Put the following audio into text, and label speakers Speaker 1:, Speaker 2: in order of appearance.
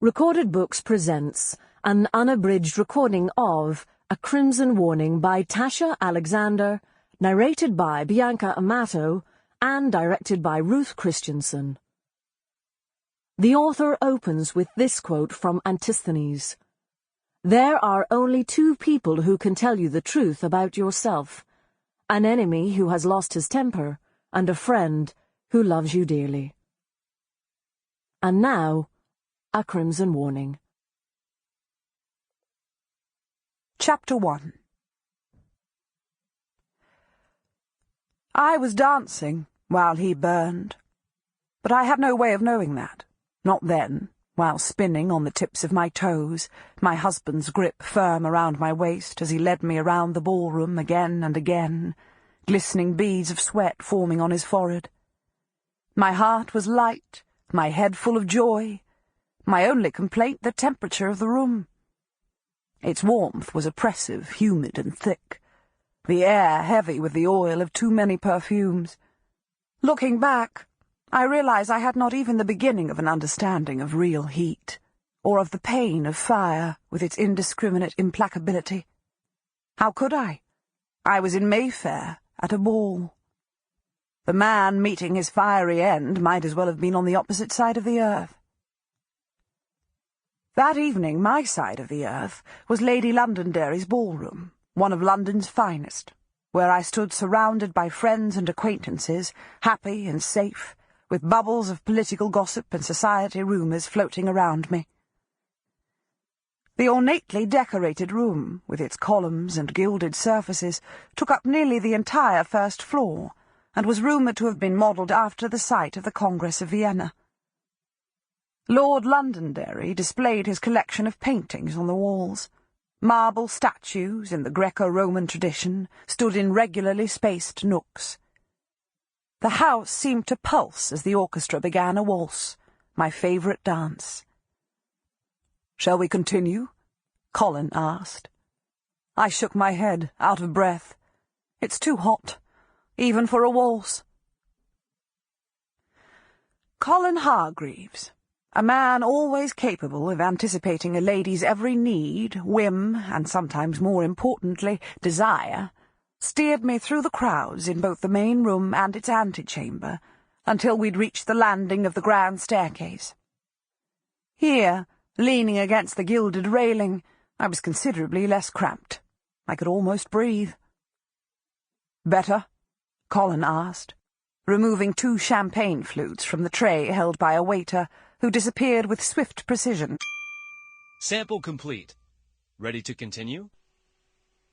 Speaker 1: Recorded Books presents an unabridged recording of A Crimson Warning by Tasha Alexander, narrated by Bianca Amato, and directed by Ruth Christensen. The author opens with this quote from Antisthenes. "There are only two people who can tell you the truth about yourself, an enemy who has lost his temper, and a friend who loves you dearly." And now, A Crimson Warning.
Speaker 2: Chapter 1. I was dancing while he burned, but I had no way of knowing that, not then, while spinning on the tips of my toes, my husband's grip firm around my waist as he led me around the ballroom again and again, glistening beads of sweat forming on his forehead. My heart was light, my head full of joy, my only complaint the temperature of the room. Its warmth was oppressive, humid and thick, the air heavy with the oil of too many perfumes. Looking back, I realize I had not even the beginning of an understanding of real heat, or of the pain of fire with its indiscriminate implacability. How could I? I was in Mayfair, at a ball. The man meeting his fiery end might as well have been on the opposite side of the earth. That evening, my side of the earth was Lady Londonderry's ballroom, one of London's finest, where I stood surrounded by friends and acquaintances, happy and safe, with bubbles of political gossip and society rumours floating around me. The ornately decorated room, with its columns and gilded surfaces, took up nearly the entire first floor, and was rumoured to have been modelled after the site of the Congress of Vienna. Lord Londonderry displayed his collection of paintings on the walls. Marble statues, in the Greco-Roman tradition, stood in regularly spaced nooks. The house seemed to pulse as the orchestra began a waltz, my favourite dance. "Shall we continue?" Colin asked. I shook my head, out of breath. "It's too hot, even for a waltz." Colin Hargreaves, a man always capable of anticipating a lady's every need, whim, and sometimes more importantly, desire, steered me through the crowds in both the main room and its antechamber, until we'd reached the landing of the grand staircase. Here, leaning against the gilded railing, I was considerably less cramped. I could almost breathe. "Better?" Colin asked, removing 2 champagne flutes from the tray held by a waiter, who disappeared with swift precision.
Speaker 3: Sample complete. Ready to continue?